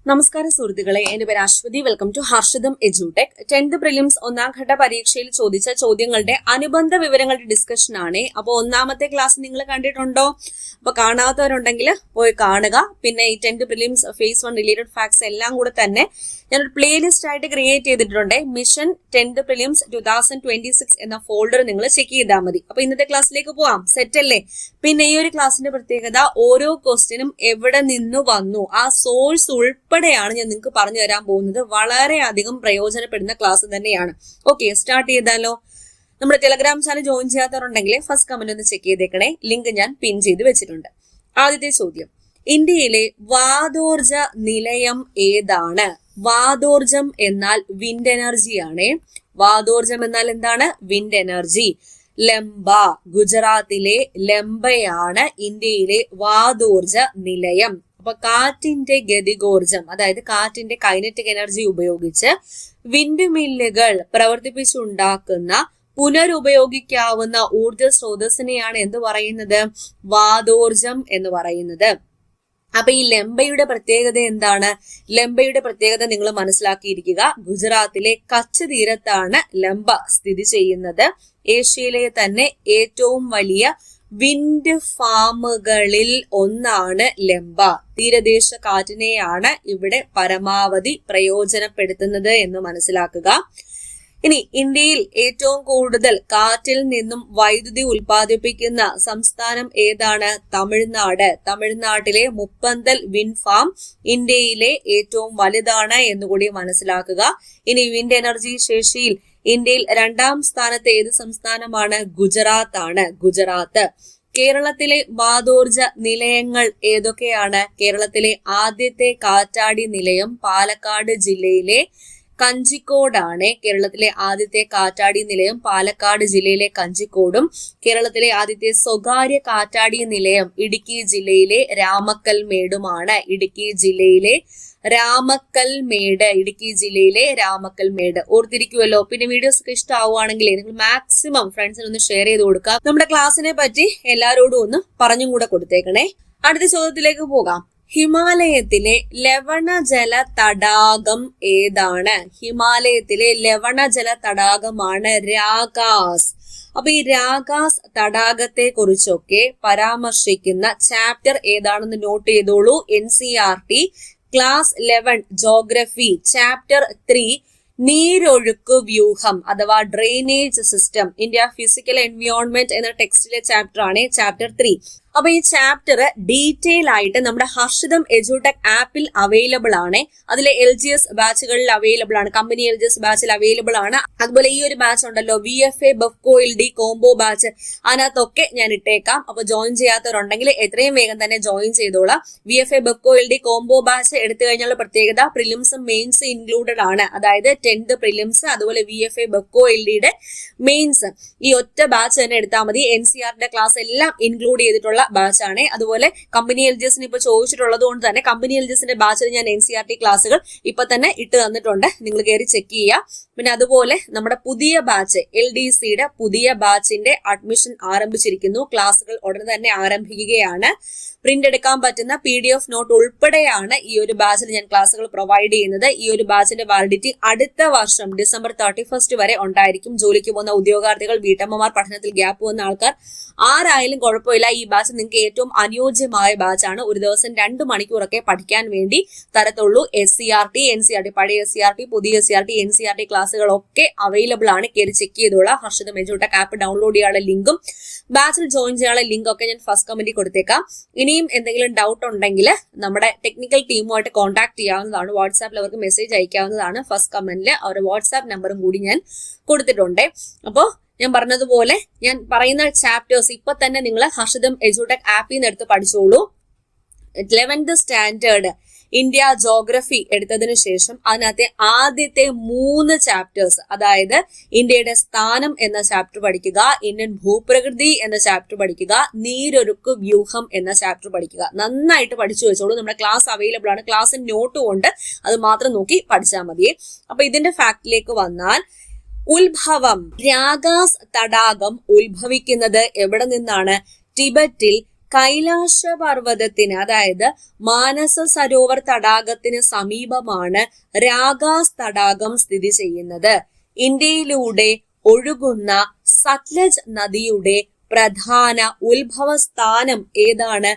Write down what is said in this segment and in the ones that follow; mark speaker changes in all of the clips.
Speaker 1: നമസ്കാരം സുഹൃത്തുക്കളെ, എന്റെ പേര് Aswathy. Welcome to Harshitham edutech. 10th prelims ഒന്നാം ഘട്ട പരീക്ഷയിൽ ചോദിച്ച ചോദ്യങ്ങളുടെ അനുബന്ധ വിവരങ്ങളുടെ ഡിസ്കഷൻ ആണ്. അപ്പോൾ ഒന്നാമത്തെ ക്ലാസ് നിങ്ങൾ കണ്ടിട്ടുണ്ടോ? അപ്പൊ കാണാത്തവരുണ്ടെങ്കിൽ പോയി കാണുക. പിന്നെ ഈ 10th prelims face 1 related facts എല്ലാം കൂടെ തന്നെ ഞാനൊരു പ്ലേലിസ്റ്റ് ആയിട്ട് ക്രിയേറ്റ് ചെയ്തിട്ടുണ്ട്. മിഷൻ 10th പ്രിലിംസ് 2026 എന്ന ഫോൾഡർ നിങ്ങൾ ചെക്ക് ചെയ്താൽ മതി. അപ്പൊ ഇന്നത്തെ ക്ലാസ്സിലേക്ക് പോവാം. സെറ്റ് അല്ലേ? പിന്നെ ഈ ഒരു ക്ലാസ്സിന്റെ പ്രത്യേകത, ഓരോ ക്വസ്റ്റ്യനും എവിടെ നിന്ന് വന്നു, ആ സോഴ്സ് ഉൾപ്പെടെയാണ് ഞാൻ നിങ്ങൾക്ക് പറഞ്ഞു തരാൻ പോകുന്നത്. വളരെയധികം പ്രയോജനപ്പെടുന്ന ക്ലാസ് തന്നെയാണ്. ഓക്കെ, സ്റ്റാർട്ട് ചെയ്താലോ? നമ്മുടെ ടെലഗ്രാം ചാനൽ ജോയിൻ ചെയ്യാത്തവരുണ്ടെങ്കിൽ ഫസ്റ്റ് കമന്റ് ഒന്ന് ചെക്ക് ചെയ്തേക്കണേ. ലിങ്ക് ഞാൻ പിൻ ചെയ്ത് വെച്ചിട്ടുണ്ട്. ആദ്യത്തെ ചോദ്യം, ഇന്ത്യയിലെ വാതോർജ നിലയം ഏതാണ്? വാതോർജം എന്നാൽ വിൻഡ് എനർജി ആണ്. വാതോർജം എന്നാൽ എന്താണ്? Wind energy. ലംബ, ഗുജറാത്തിലെ ലംബയാണ് ഇന്ത്യയിലെ വാതോർജ നിലയം. അപ്പൊ കാറ്റിന്റെ ഗതികോർജം, അതായത് കാറ്റിന്റെ കൈനറ്റിക് എനർജി ഉപയോഗിച്ച് വിൻഡ് മില്ലുകൾ പ്രവർത്തിപ്പിച്ചുണ്ടാക്കുന്ന പുനരുപയോഗിക്കാവുന്ന ഊർജ സ്രോതസ്സിനെയാണ് എന്ത് പറയുന്നത്? വാതോർജം എന്ന് പറയുന്നത്. അപ്പൊ ഈ ലംബയുടെ പ്രത്യേകത എന്താണ്? ലംബയുടെ പ്രത്യേകത നിങ്ങൾ മനസ്സിലാക്കിയിരിക്കുക. ഗുജറാത്തിലെ കച്ച് തീരത്താണ് ലംബ സ്ഥിതി ചെയ്യുന്നത്. ഏഷ്യയിലെ തന്നെ ഏറ്റവും വലിയ വിൻഡ് ഫാമുകളിൽ ഒന്നാണ് ലംബ. തീരദേശ കാറ്റിനെയാണ് ഇവിടെ പരമാവധി പ്രയോജനപ്പെടുത്തുന്നത് എന്ന് മനസ്സിലാക്കുക. ഇനി ഇന്ത്യയിൽ ഏറ്റവും കൂടുതൽ കാറ്റിൽ നിന്നും വൈദ്യുതി ഉൽപ്പാദിപ്പിക്കുന്ന സംസ്ഥാനം ഏതാണ്? തമിഴ്നാട്. തമിഴ്നാട്ടിലെ മുപ്പന്തൽ വിൻഡ് ഫാം ഇന്ത്യയിലെ ഏറ്റവും വലുതാണ് എന്നുകൂടി മനസ്സിലാക്കുക. ഇനി വിൻഡ് എനർജി ശേഷിയിൽ ഇന്ത്യയിൽ 2ാം സ്ഥാനത്ത് ഏത് സംസ്ഥാനമാണ്? ഗുജറാത്ത് ആണ്. ഗുജറാത്ത്. കേരളത്തിലെ വാതോർജ നിലയങ്ങൾ ഏതൊക്കെയാണ്? കേരളത്തിലെ ആദ്യത്തെ കാറ്റാടി നിലയം പാലക്കാട് ജില്ലയിലെ കഞ്ചിക്കോടാണ്. കേരളത്തിലെ ആദ്യത്തെ കാറ്റാടി നിലയം പാലക്കാട് ജില്ലയിലെ കഞ്ചിക്കോടും കേരളത്തിലെ ആദ്യത്തെ സ്വകാര്യ കാറ്റാടി നിലയം ഇടുക്കി ജില്ലയിലെ രാമക്കൽമേടുമാണ്. ഇടുക്കി ജില്ലയിലെ രാമക്കൽമേട്. ഓർത്തിരിക്കുമല്ലോ. പിന്നെ വീഡിയോസ് ഒക്കെ ഇഷ്ടമാവുകയാണെങ്കിൽ നിങ്ങൾ മാക്സിമം ഫ്രണ്ട്സിന് ഒന്ന് ഷെയർ ചെയ്ത് കൊടുക്കുക. നമ്മുടെ ക്ലാസ്സിനെ പറ്റി എല്ലാവരോടും ഒന്ന് പറഞ്ഞും കൂടെ കൊടുത്തേക്കണേ. അടുത്ത ചോദ്യത്തിലേക്ക് പോകാം. ഹിമാലയത്തിലെ ലവണജല തടാകം ഏതാണ്? ഹിമാലയത്തിലെ ലവണജല തടാകമാണ് രാഗാസ്. അപ്പൊ ഈ രാഗാസ് തടാകത്തെ കുറിച്ചൊക്കെ പരാമർശിക്കുന്ന ചാപ്റ്റർ ഏതാണെന്ന് നോട്ട് ചെയ്തോളൂ. NCERT ക്ലാസ് 11 ജോഗ്രഫി ചാപ്റ്റർ 3 നീരൊഴുക്ക് വ്യൂഹം അഥവാ drainage system India physical environment എന്ന ടെക്സ്റ്റിലെ ചാപ്റ്റർ ആണ് ചാപ്റ്റർ 3. അപ്പൊ ഈ ചാപ്റ്റർ ഡീറ്റെയിൽ ആയിട്ട് നമ്മുടെ ഹർഷിതം എഡ്യൂടെക് ആപ്പിൽ അവൈലബിൾ ആണ്. അതിലെ LGS ബാച്ചുകളിൽ അവൈലബിൾ ആണ്. കമ്പനി LGS ബാച്ചിൽ അവൈലബിൾ ആണ്. അതുപോലെ ഈ ഒരു ബാച്ച് ഉണ്ടല്ലോ, VFA Bevco LD combo batch, അതിനകത്തൊക്കെ ഞാൻ ഇട്ടേക്കാം. അപ്പൊ ജോയിൻ ചെയ്യാത്തവരുണ്ടെങ്കിൽ എത്രയും വേഗം തന്നെ ജോയിൻ ചെയ്തോളാം. VFA Bevco LD combo batch എടുത്തു കഴിഞ്ഞുള്ള പ്രത്യേകത, പ്രിലിംസും മെയിൻസ് ഇൻക്ലൂഡഡ് ആണ്. അതായത് 10th പ്രിലിംസ് അതുപോലെ VFA ബെഫ്കോ LDയുടെ മെയിൻസ് ഈ ഒറ്റ ബാച്ച് തന്നെ എടുത്താൽ മതി. NCERT ക്ലാസ് എല്ലാം ഇൻക്ലൂഡ് ചെയ്തിട്ടുള്ള ബാച്ചാണ്. അതുപോലെ കമ്പനി LGSന് ഇപ്പൊ ചോദിച്ചിട്ടുള്ളത് കൊണ്ട് തന്നെ കമ്പനി LGSന്റെ ബാച്ചിൽ ഞാൻ NCERT ക്ലാസ്സുകൾ ഇപ്പൊ തന്നെ ഇട്ട് തന്നിട്ടുണ്ട്. നിങ്ങൾ കയറി ചെക്ക് ചെയ്യുക. പിന്നെ അതുപോലെ നമ്മുടെ പുതിയ ബാച്ച് LDCയുടെ പുതിയ ബാച്ചിന്റെ അഡ്മിഷൻ ആരംഭിച്ചിരിക്കുന്നു. ക്ലാസ്സുകൾ ഉടനെ തന്നെ ആരംഭിക്കുകയാണ്. പ്രിന്റ് എടുക്കാൻ പറ്റുന്ന PDF നോട്ട് ഉൾപ്പെടെയാണ് ഈ ഒരു ബാച്ചിൽ ഞാൻ ക്ലാസ്സുകൾ പ്രൊവൈഡ് ചെയ്യുന്നത്. ഈ ഒരു ബാച്ചിന്റെ വാലിഡിറ്റി അടുത്ത വർഷം December 31 വരെ ഉണ്ടായിരിക്കും. ജോലിക്ക് പോകുന്ന ഉദ്യോഗാർത്ഥികൾ, വീട്ടമ്മമാർ, പഠനത്തിൽ ഗ്യാപ്പ് വന്ന ആൾക്കാർ ആരായാലും കുഴപ്പമില്ല. ഈ ബാച്ച് നിങ്ങൾക്ക് ഏറ്റവും അനുയോജ്യമായ ബാച്ചാണ്. ഒരു ദിവസം 2 മണിക്കൂറൊക്കെ പഠിക്കാൻ വേണ്ടി തരത്തുള്ളൂ. SCERT, NCERT, പഴയ SCERT, പുതിയ SCERT, NCERT ക്ലാസ്സുകളൊക്കെ അവൈലബിൾ ആണ്. കയറി ചെക്ക് ചെയ്തോളാം. ഹർഷിതം എഡ്യൂടെക് ആപ്പ് ഡൗൺലോഡ് ചെയ്യാനുള്ള ലിങ്കും ബാച്ചിൽ ജോയിൻ ചെയ്യാനുള്ള ലിങ്കും ഒക്കെ ഞാൻ ഫസ്റ്റ് കമന്റിൽ കൊടുത്തേക്കാം. ഇനിയും എന്തെങ്കിലും ഡൗട്ട് ഉണ്ടെങ്കിൽ നമ്മുടെ ടെക്നിക്കൽ ടീമുമായിട്ട് കോൺടാക്ട് ചെയ്യാവുന്നതാണ്. വാട്സാപ്പിൽ അവർക്ക് മെസ്സേജ് അയക്കാവുന്നതാണ്. ഫസ്റ്റ് കമന്റിൽ അവരുടെ വാട്സാപ്പ് നമ്പറും കൂടി ഞാൻ കൊടുത്തിട്ടുണ്ട്. അപ്പോൾ ഞാൻ പറഞ്ഞതുപോലെ ഞാൻ പറയുന്ന ചാപ്റ്റേഴ്സ് ഇപ്പൊ തന്നെ നിങ്ങൾ ഹർഷിതം എഡ്യൂടെക് ആപ്പിൽ നിന്ന് എടുത്ത് പഠിച്ചോളൂ. 11th സ്റ്റാൻഡേർഡ് ഇന്ത്യ ജോഗ്രഫി എടുത്തതിനു ശേഷം അതിനകത്തെ ആദ്യത്തെ 3 ചാപ്റ്റേഴ്സ്, അതായത് ഇന്ത്യയുടെ സ്ഥാനം എന്ന ചാപ്റ്റർ പഠിക്കുക, ഇന്ത്യൻ ഭൂപ്രകൃതി എന്ന ചാപ്റ്റർ പഠിക്കുക, നീരൊഴുക്ക് വ്യൂഹം എന്ന ചാപ്റ്റർ പഠിക്കുക. നന്നായിട്ട് പഠിച്ചു വെച്ചോളൂ. നമ്മുടെ ക്ലാസ് അവൈലബിൾ ആണ്. ക്ലാസ് നോട്ടും ഉണ്ട്. അത് മാത്രം നോക്കി പഠിച്ചാൽ മതിയേ. അപ്പൊ ഇതിന്റെ ഫാക്ടിലേക്ക് വന്നാൽ, ഉത്ഭവം, രാഗാസ് തടാകം ഉത്ഭവിക്കുന്നത് എവിടെ നിന്നാണ്? ടിബറ്റിൽ കൈലാസ പർവ്വതത്തിന് അതായത് മാനസ സരോവർ തടാകത്തിന് സമീപമാണ് രാഗാസ് തടാകം സ്ഥിതി ചെയ്യുന്നത്. ഇന്ത്യയിലൂടെ ഒഴുകുന്ന സത്ലജ് നദിയുടെ പ്രധാന ഉത്ഭവസ്ഥാനം ഏതാണ്?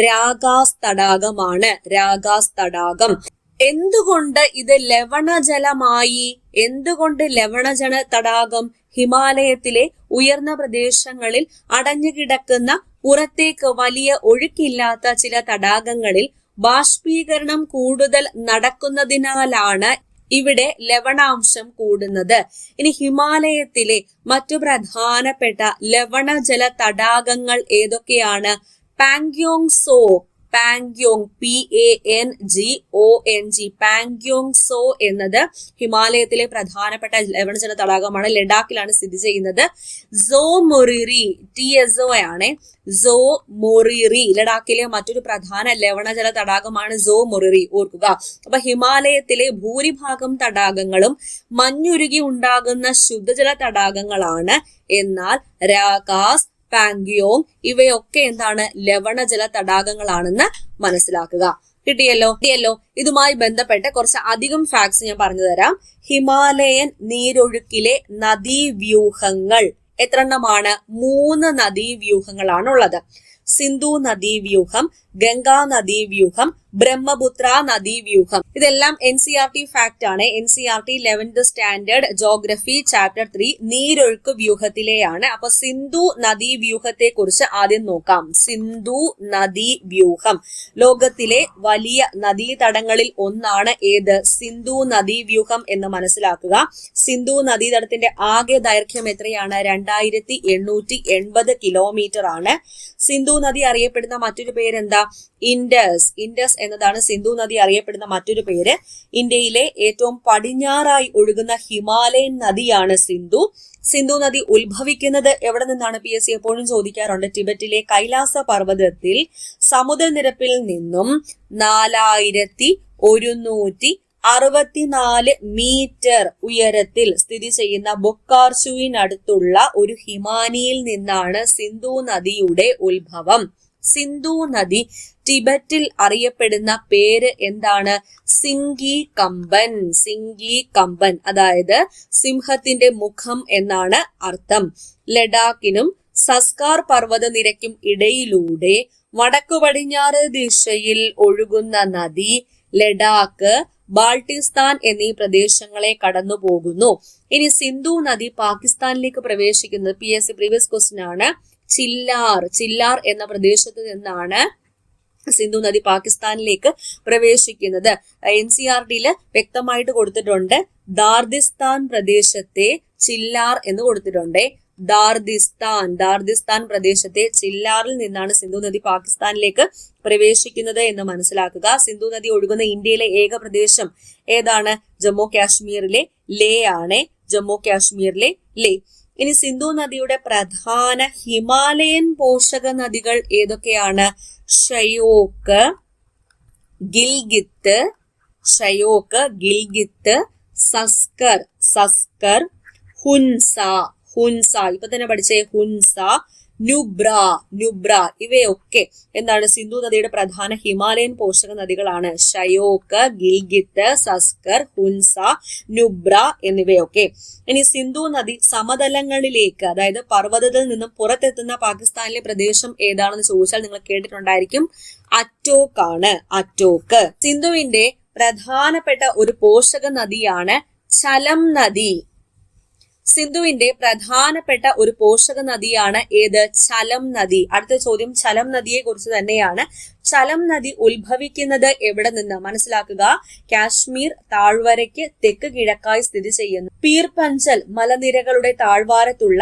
Speaker 1: രാഗാസ് തടാകമാണ്. രാഗാസ് തടാകം. എന്തുകൊണ്ട് ഇത് ലവണജലമായി? എന്തുകൊണ്ട് ലവണജല തടാകം? ഹിമാലയത്തിലെ ഉയർന്ന പ്രദേശങ്ങളിൽ അടഞ്ഞുകിടക്കുന്ന പുറത്തേക്ക് വലിയ ഒഴുക്കില്ലാത്ത ചില തടാകങ്ങളിൽ ബാഷ്പീകരണം കൂടുതൽ നടക്കുന്നതിനാലാണ് ഇവിടെ ലവണാംശം കൂടുന്നത്. ഇനി ഹിമാലയത്തിലെ മറ്റു പ്രധാനപ്പെട്ട ലവണജല തടാകങ്ങൾ ഏതൊക്കെയാണ്? പാങ്യോങ് സോ, പാങ്യോങ് PANGONG, പാങ്യോങ് സോ എന്നത് ഹിമാലയത്തിലെ പ്രധാനപ്പെട്ട ലവണജല തടാകമാണ്. ലഡാക്കിലാണ് സ്ഥിതി ചെയ്യുന്നത്. സോ മൊറിറി TSO ആണ്. സോ മൊറിറി ലഡാക്കിലെ മറ്റൊരു പ്രധാന ലവണജല തടാകമാണ് സോ മൊറിറി. ഓർക്കുക. അപ്പൊ ഹിമാലയത്തിലെ ഭൂരിഭാഗം തടാകങ്ങളും മഞ്ഞുരുകി ഉണ്ടാകുന്ന ശുദ്ധജല തടാകങ്ങളാണ്. എന്നാൽ രാഗാസ്, പാങ്യോങ് ഇവയൊക്കെ എന്താണ്? ലവണജല തടാകങ്ങളാണെന്ന് മനസ്സിലാക്കുക. കിട്ടിയല്ലോ. ഇതുമായി ബന്ധപ്പെട്ട് കുറച്ച് അധികം ഫാക്ട്സ് ഞാൻ പറഞ്ഞു തരാം. ഹിമാലയൻ നീരൊഴുക്കിലെ നദീവ്യൂഹങ്ങൾ എത്രണ്ണമാണ്? 3 നദീവ്യൂഹങ്ങളാണ് ഉള്ളത്. സിന്ധു നദീവ്യൂഹം, ഗംഗാ നദീവ്യൂഹം, ബ്രഹ്മപുത്ര നദീവ്യൂഹം. ഇതെല്ലാം NCERT ഫാക്ട് ആണ്. NCERT 11th standard geography chapter 3 നീരൊഴുക്ക് വ്യൂഹത്തിലെയാണ്. അപ്പൊ സിന്ധു നദീവ്യൂഹത്തെ കുറിച്ച് ആദ്യം നോക്കാം. സിന്ധു നദീവ്യൂഹം ലോകത്തിലെ വലിയ നദീതടങ്ങളിൽ ഒന്നാണ്. ഏത്? സിന്ധു നദീവ്യൂഹം എന്ന് മനസ്സിലാക്കുക. സിന്ധു നദീതടത്തിന്റെ ആകെ ദൈർഘ്യം എത്രയാണ്? 2880 കിലോമീറ്റർ ആണ്. സിന്ധു നദി അറിയപ്പെടുന്ന മറ്റൊരു പേരെന്താ? ഇൻഡസ്. ഇൻഡസ് എന്നതാണ് സിന്ധു നദി അറിയപ്പെടുന്ന മറ്റൊരു പേര്. ഇന്ത്യയിലെ ഏറ്റവും പടിഞ്ഞാറായി ഒഴുകുന്ന ഹിമാലയൻ നദിയാണ് സിന്ധു. സിന്ധു നദി ഉത്ഭവിക്കുന്നത് എവിടെ നിന്നാണ്? PSC എപ്പോഴും ചോദിക്കാറുണ്ട്. ടിബറ്റിലെ കൈലാസ പർവ്വതത്തിൽ സമുദ്രനിരപ്പിൽ നിന്നും 4164 മീറ്റർ ഉയരത്തിൽ സ്ഥിതി ചെയ്യുന്ന ബൊക്കാർച്ചുവിനടുത്തുള്ള ഒരു ഹിമാനിയിൽ നിന്നാണ് സിന്ധു നദിയുടെ ഉത്ഭവം. സിന്ധു നദി ടിബറ്റിൽ അറിയപ്പെടുന്ന പേര് എന്താണ്? സിംഗി കമ്പൻ. സിംഗി കമ്പൻ അതായത് സിംഹത്തിന്റെ മുഖം എന്നാണ് അർത്ഥം. ലഡാക്കിനും സസ്കാർ പർവ്വത നിരക്കും ഇടയിലൂടെ വടക്കു പടിഞ്ഞാറ് ദിശയിൽ ഒഴുകുന്ന നദി ലഡാക്ക്, ബാൾട്ടിസ്ഥാൻ എന്നീ പ്രദേശങ്ങളെ കടന്നു പോകുന്നു. ഇനി സിന്ധു നദി പാകിസ്ഥാനിലേക്ക് പ്രവേശിക്കുന്നത് PSC പ്രീവിയസ് ക്വസ്റ്റ്യൻ ആണ്. ചില്ലാർ എന്ന പ്രദേശത്ത് നിന്നാണ് സിന്ധു നദി പാകിസ്ഥാനിലേക്ക് പ്രവേശിക്കുന്നത്. NCERT വ്യക്തമായിട്ട് കൊടുത്തിട്ടുണ്ട്. ദാർദിസ്ഥാൻ പ്രദേശത്തെ ചില്ലാർ എന്ന് കൊടുത്തിട്ടുണ്ട്. ദാർദിസ്ഥാൻ പ്രദേശത്തെ ചില്ലാറിൽ നിന്നാണ് സിന്ധു നദി പാകിസ്ഥാനിലേക്ക് പ്രവേശിക്കുന്നത് എന്ന് മനസ്സിലാക്കുക. സിന്ധു നദി ഒഴുകുന്ന ഇന്ത്യയിലെ ഏക പ്രദേശം ഏതാണ്? ജമ്മു കാശ്മീരിലെ ലേ ആണ്. ജമ്മു കാശ്മീരിലെ ലേ. ഇനി സിന്ധു നദിയുടെ പ്രധാന ഹിമാലയൻ പോഷക നദികൾ ഏതൊക്കെയാണ്? ഷയോക്ക്, ഗിൽഗിത്ത്, സസ്കർ, ഹുൻസ ഇപ്പൊ തന്നെ പഠിച്ചേ. ഹുൻസ, നുബ്ര ഇവയൊക്കെ എന്താണ്? സിന്ധു നദിയുടെ പ്രധാന ഹിമാലയൻ പോഷക നദികളാണ്. ഷയോക്ക്, ഗിൽഗിത്ത്, സസ്കർ, ഹുൻസ, നുബ്ര എന്നിവയൊക്കെ. ഇനി സിന്ധു നദി സമതലങ്ങളിലേക്ക് അതായത് പർവ്വതത്തിൽ നിന്നും പുറത്തെത്തുന്ന പാകിസ്ഥാനിലെ പ്രദേശം ഏതാണെന്ന് ചോദിച്ചാൽ നിങ്ങൾ കേട്ടിട്ടുണ്ടായിരിക്കും. അറ്റോക്ക് ആണ്. അറ്റോക്ക്. സിന്ധുവിന്റെ പ്രധാനപ്പെട്ട ഒരു പോഷക നദിയാണ് ചലം നദി. സിന്ധുവിന്റെ പ്രധാനപ്പെട്ട ഒരു പോഷക നദിയാണ് ഏത്? ചലം നദി. അടുത്ത ചോദ്യം ചലം നദിയെ കുറിച്ച് തന്നെയാണ്. ചലം നദി ഉത്ഭവിക്കുന്നത് എവിടെ നിന്ന്? മനസ്സിലാക്കുക. കാശ്മീർ താഴ്വരയ്ക്ക് തെക്ക് കിഴക്കായി സ്ഥിതി ചെയ്യുന്നു പീർ പഞ്ചൽ മലനിരകളുടെ താഴ്വാരത്തുള്ള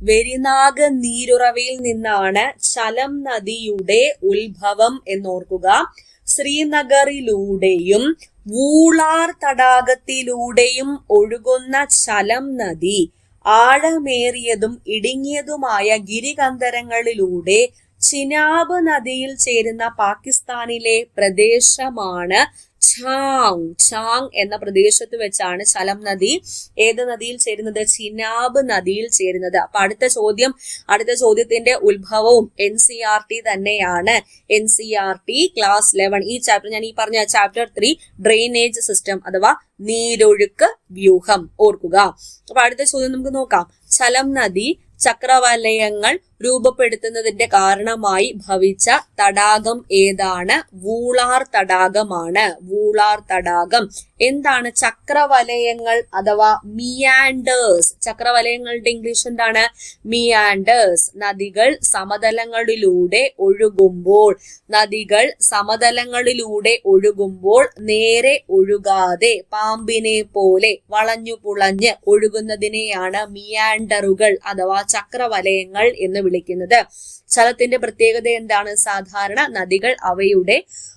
Speaker 1: വെരിനാഗ് നീരുറവയിൽ നിന്നാണ് ചലം നദിയുടെ ഉത്ഭവം എന്നോർക്കുക. ശ്രീനഗറിലൂടെയും വൂളാർ തടാകത്തിലൂടെയും ഒഴുകുന്ന ചലം നദി ആഴമേറിയതും ഇടുങ്ങിയതുമായ ഗിരികന്ധരങ്ങളിലൂടെ ചിനാബ് നദിയിൽ ചേരുന്ന പാകിസ്ഥാനിലെ പ്രദേശമാണ് ഛാങ് എന്ന പ്രദേശത്ത് വെച്ചാണ് ചലം നദി ഏത് നദിയിൽ ചേരുന്നത്? ചിനാബ് നദിയിൽ ചേരുന്നത്. അപ്പൊ അടുത്ത ചോദ്യത്തിന്റെ ഉത്ഭവവും NCERT തന്നെയാണ്. NCERT ക്ലാസ് 11 ഈ ചാപ്റ്റർ, ഞാൻ ഈ പറഞ്ഞ ചാപ്റ്റർ 3 ഡ്രെയിനേജ് സിസ്റ്റം അഥവാ നീരൊഴുക്ക് വ്യൂഹം ഓർക്കുക. അപ്പൊ അടുത്ത ചോദ്യം നമുക്ക് നോക്കാം. ചലം നദി ചക്രവലയങ്ങൾ രൂപപ്പെടുത്തുന്നതിന്റെ കാരണമായി ഭവിച്ച തടാകം ഏതാണ്? വൂളാർ തടാകമാണ്. വൂളാർ തടാകം. എന്താണ് ചക്രവലയങ്ങൾ അഥവാ മിയാൻഡേഴ്സ്? ചക്രവലയങ്ങളുടെ ഇംഗ്ലീഷ് എന്താണ്? മിയാൻഡേഴ്സ്. നദികൾ സമതലങ്ങളിലൂടെ ഒഴുകുമ്പോൾ നേരെ ഒഴുകാതെ പാമ്പിനെ പോലെ വളഞ്ഞു പുളഞ്ഞ് ഒഴുകുന്നതിനെയാണ് മിയാൻഡറുകൾ അഥവാ ചക്രവലയങ്ങൾ എന്ന് വിളിക്കുന്നത്. ചലത്തിന്റെ പ്രത്യേകത എന്താണ്? സാധാരണ നദികൾ അവയുടെ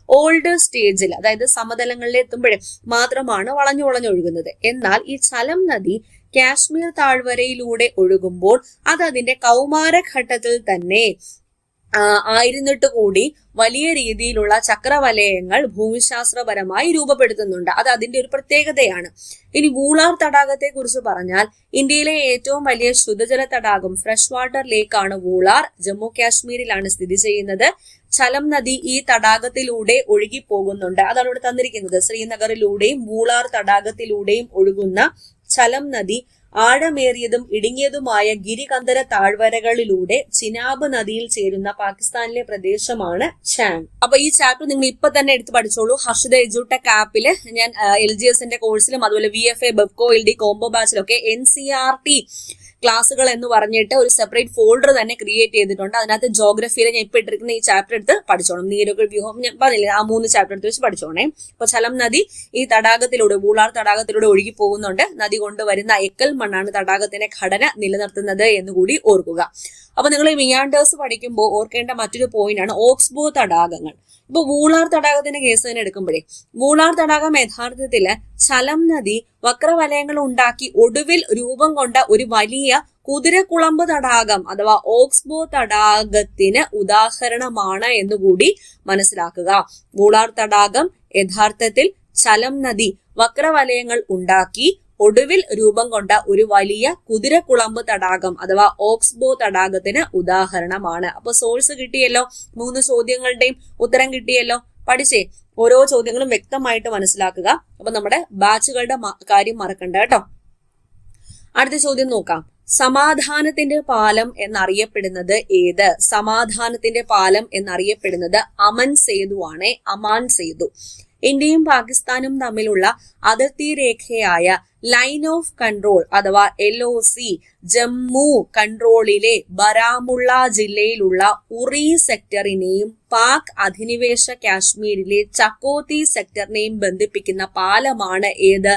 Speaker 1: ഓൾഡ് സ്റ്റേജിൽ, അതായത് സമതലങ്ങളിൽ എത്തുമ്പോഴേ മാത്രമാണ് വളഞ്ഞു ഒഴുകുന്നത്. എന്നാൽ ഈ ചലം നദി കാശ്മീർ താഴ്വരയിലൂടെ ഒഴുകുമ്പോൾ അത് അതിന്റെ കൗമാരഘട്ടത്തിൽ തന്നെ ആയിരുന്നിട്ട് കൂടി വലിയ രീതിയിലുള്ള ചക്രവലയങ്ങൾ ഭൂമിശാസ്ത്രപരമായി രൂപപ്പെടുത്തുന്നുണ്ട്. അത് അതിന്റെ ഒരു പ്രത്യേകതയാണ്. ഇനി വൂളാർ തടാകത്തെ കുറിച്ച് പറഞ്ഞാൽ ഇന്ത്യയിലെ ഏറ്റവും വലിയ ശുദ്ധജല തടാകം ഫ്രഷ് വാട്ടർ ലേക്ക് ആണ് വൂളാർ. ജമ്മു കാശ്മീരിലാണ് സ്ഥിതി ചെയ്യുന്നത്. ചലം നദി ഈ തടാകത്തിലൂടെ ഒഴുകി പോകുന്നുണ്ട്. അതാണ് ഇവിടെ തന്നിരിക്കുന്നത്. ശ്രീനഗറിലൂടെയും വൂളാർ തടാകത്തിലൂടെയും ഒഴുകുന്ന ചലം നദി ആഴമേറിയതും ഇടുങ്ങിയതുമായ ഗിരികന്ധര താഴ്വരകളിലൂടെ ചിനാബ് നദിയിൽ ചേരുന്ന പാകിസ്ഥാനിലെ പ്രദേശമാണ് ഛാങ്. അപ്പൊ ഈ ചാപ്റ്റർ നിങ്ങൾ ഇപ്പൊ തന്നെ എടുത്ത് പഠിച്ചോളൂ. ഹർഷിത എഡ്യൂടെക് ആപ്പില് ഞാൻ LGSന്റെ കോഴ്സിലും അതുപോലെ VFA ബെബ്കോ LD കോംബോ ബാച്ചിലൊക്കെ NCERT ക്ലാസ്സുകൾ എന്ന് പറഞ്ഞിട്ട് ഒരു സെപ്പറേറ്റ് ഫോൾഡർ തന്നെ ക്രിയേറ്റ് ചെയ്തിട്ടുണ്ട്. അതിനകത്ത് ജോഗ്രഫിയിൽ ഞാൻ ഇപ്പൊ ഇട്ടിരിക്കുന്ന ഈ ചാപ്റ്റർ എടുത്ത് പഠിച്ചോണം. നീരൊഴുക്ക് വ്യൂഹം ഞാൻ പറഞ്ഞില്ലേ, ആ 3 ചാപ്റ്റർ എടുത്ത് വെച്ച് പഠിച്ചോണേ. അപ്പൊ ചലം നദി ഈ തടാകത്തിലൂടെ വൂളാർ തടാകത്തിലൂടെ ഒഴുകി പോകുന്നുണ്ട്. നദി കൊണ്ടുവരുന്ന എക്കൽ മണ്ണാണ് തടാകത്തിന്റെ ഘടന നിലനിർത്തുന്നത് എന്നുകൂടി ഓർക്കുക. അപ്പൊ നിങ്ങൾ ഈ മിയാൻഡേഴ്സ് പഠിക്കുമ്പോൾ ഓർക്കേണ്ട മറ്റൊരു പോയിന്റ് ആണ് ഓക്സ്ബോ തടാകങ്ങൾ. ഇപ്പൊ വൂളാർ തടാകത്തിന്റെ കേസ് തന്നെ എടുക്കുമ്പോഴേ, വൂളാർ തടാകം യഥാർത്ഥത്തില് ചലം നദി വക്രവലയങ്ങൾ ഉണ്ടാക്കി ഒടുവിൽ രൂപം കൊണ്ട ഒരു വലിയ കുതിരക്കുളമ്പ് തടാകം അഥവാ ഓക്സ്ബോ തടാകത്തിന് ഉദാഹരണമാണ് എന്നുകൂടി മനസ്സിലാക്കുക. വൂളാർ തടാകം യഥാർത്ഥത്തിൽ ചലം നദി വക്രവലയങ്ങൾ ഉണ്ടാക്കി ഒടുവിൽ രൂപം കൊണ്ട ഒരു വലിയ കുതിരക്കുളമ്പ് തടാകം അഥവാ ഓക്സ്ബോ തടാകത്തിന് ഉദാഹരണമാണ്. അപ്പൊ സോഴ്സ് കിട്ടിയല്ലോ, 3 ചോദ്യങ്ങളുടെയും ഉത്തരം കിട്ടിയല്ലോ. പഠിച്ചേ, ഓരോ ചോദ്യങ്ങളും വ്യക്തമായിട്ട് മനസ്സിലാക്കുക. അപ്പൊ നമ്മുടെ ബാച്ചുകളുടെ കാര്യം മറക്കണ്ട കേട്ടോ. അടുത്ത ചോദ്യം നോക്കാം. സമാധാനത്തിന്റെ പാലം എന്നറിയപ്പെടുന്നത് ഏത്? സമാധാനത്തിന്റെ പാലം എന്നറിയപ്പെടുന്നത് അമൻ സേതു ആണ്. അമാൻ സേതു. ഇന്ത്യയും പാകിസ്ഥാനും തമ്മിലുള്ള അതിർത്തി രേഖയായ ലൈൻ ഓഫ് കൺട്രോൾ അഥവാ LOC ജമ്മു കൺട്രോളിലെ ബരാമുള്ള ജില്ലയിലുള്ള ഉറി സെക്ടറിനെയും പാക് അധിനിവേശ കാശ്മീരിലെ ചക്കോത്തി സെക്ടറിനെയും ബന്ധിപ്പിക്കുന്ന പാലമാണ് ഏത്?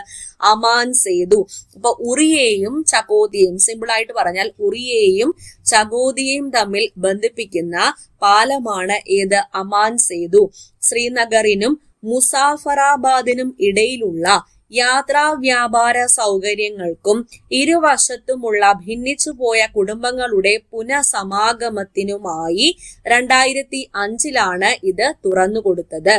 Speaker 1: അമാൻ സേതു. അപ്പൊ ഉറിയെയും ചക്കോത്തിയെയും, സിമ്പിൾ ആയിട്ട് പറഞ്ഞാൽ ഉറിയെയും ചകോതിയെയും തമ്മിൽ ബന്ധിപ്പിക്കുന്ന പാലമാണ് ഏത്? അമാൻ സേതു. ശ്രീനഗറിനും മുസാഫറാബാദിനും ഇടയിലുള്ള യാത്രാ വ്യാപാര സൗകര്യങ്ങൾക്കും ഇരുവശത്തുമുള്ള ഭിന്നിച്ചുപോയ കുടുംബങ്ങളുടെ പുനഃസമാഗമത്തിനുമായി 2005 ഇത് തുറന്നുകൊടുത്തത്.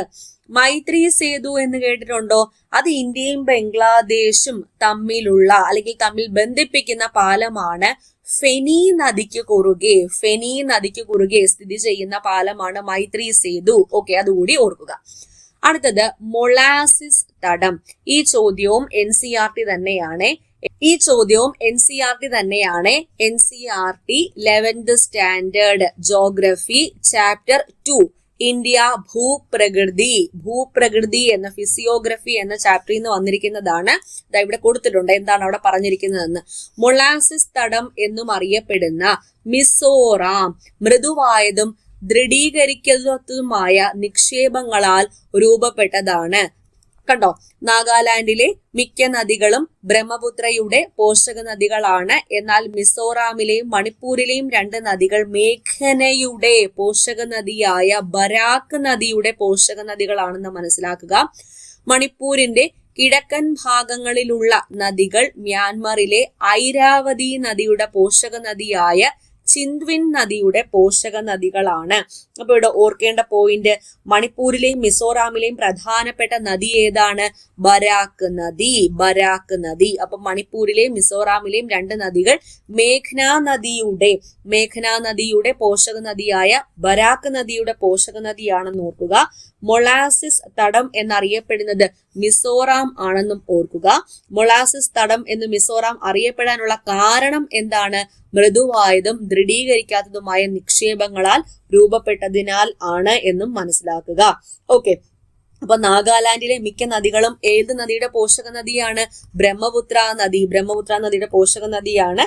Speaker 1: മൈത്രി സേതു എന്ന് കേട്ടിട്ടുണ്ടോ? അത് ഇന്ത്യയും ബംഗ്ലാദേശും തമ്മിൽ ബന്ധിപ്പിക്കുന്ന പാലമാണ്. ഫെനി നദിക്ക് കുറുകെ സ്ഥിതി ചെയ്യുന്ന പാലമാണ് മൈത്രി സേതു. ഓക്കെ, അതുകൂടി ഓർക്കുക. അടുത്തത് മൊളാസിസ് തടം. ഈ ചോദ്യവും NCERT തന്നെയാണ്. NCERT 11th standard geography chapter 2 India ഭൂപ്രകൃതി എന്ന ഫിസിയോഗ്രഫി എന്ന ചാപ്റ്ററിൽ നിന്ന് വന്നിരിക്കുന്നതാണ്. ഇവിടെ കൊടുത്തിട്ടുണ്ട് എന്താണ് അവിടെ പറഞ്ഞിരിക്കുന്നതെന്ന്. മൊളാസിസ് തടം എന്നും അറിയപ്പെടുന്ന മിസോറാം മൃദുവായതും ദൃഢീകരിക്കാത്തതുമായ നിക്ഷേപങ്ങളാൽ രൂപപ്പെട്ടതാണ്. കണ്ടോ, നാഗാലാൻഡിലെ മിക്ക നദികളും ബ്രഹ്മപുത്രയുടെ പോഷക നദികളാണ്. എന്നാൽ മിസോറാമിലെയും മണിപ്പൂരിലെയും 2 നദികൾ മേഘനയുടെ പോഷക നദിയായ ബരാക്ക് നദിയുടെ പോഷക നദികളാണെന്ന് മനസ്സിലാക്കുക. മണിപ്പൂരിന്റെ കിഴക്കൻ ഭാഗങ്ങളിലുള്ള നദികൾ മ്യാൻമറിലെ ഐരാവതി നദിയുടെ പോഷക നദിയായ ചിന്ദ്വിൻ നദിയുടെ പോഷക നദികളാണ്. അപ്പൊ ഇവിടെ ഓർക്കേണ്ട പോയിന്റ്, മണിപ്പൂരിലെയും മിസോറാമിലെയും പ്രധാനപ്പെട്ട നദി ഏതാണ്? ബരാക്ക് നദി. ബരാക്ക് നദി. അപ്പൊ മണിപ്പൂരിലെയും മിസോറാമിലെയും രണ്ട് നദികൾ മേഘ്നാ നദിയുടെ പോഷക നദിയായ ബരാക്ക് നദിയുടെ പോഷക നദിയാണെന്ന് ഓർക്കുക. മൊളാസിസ് തടം എന്നറിയപ്പെടുന്നത് മിസോറാം ആണെന്നും ഓർക്കുക. മൊളാസിസ് തടം എന്ന് മിസോറാം അറിയപ്പെടാനുള്ള കാരണം എന്താണ്? മൃദുവായതും ദൃഢീകരിക്കാത്തതുമായ നിക്ഷേപങ്ങളാൽ രൂപപ്പെട്ടതിനാൽ ആണ് എന്നും മനസ്സിലാക്കുക. ഓക്കെ, അപ്പൊ നാഗാലാൻഡിലെ മിക്ക നദികളും ഏത് നദിയുടെ പോഷക നദിയാണ്? ബ്രഹ്മപുത്ര നദിയുടെ പോഷക നദിയാണ്.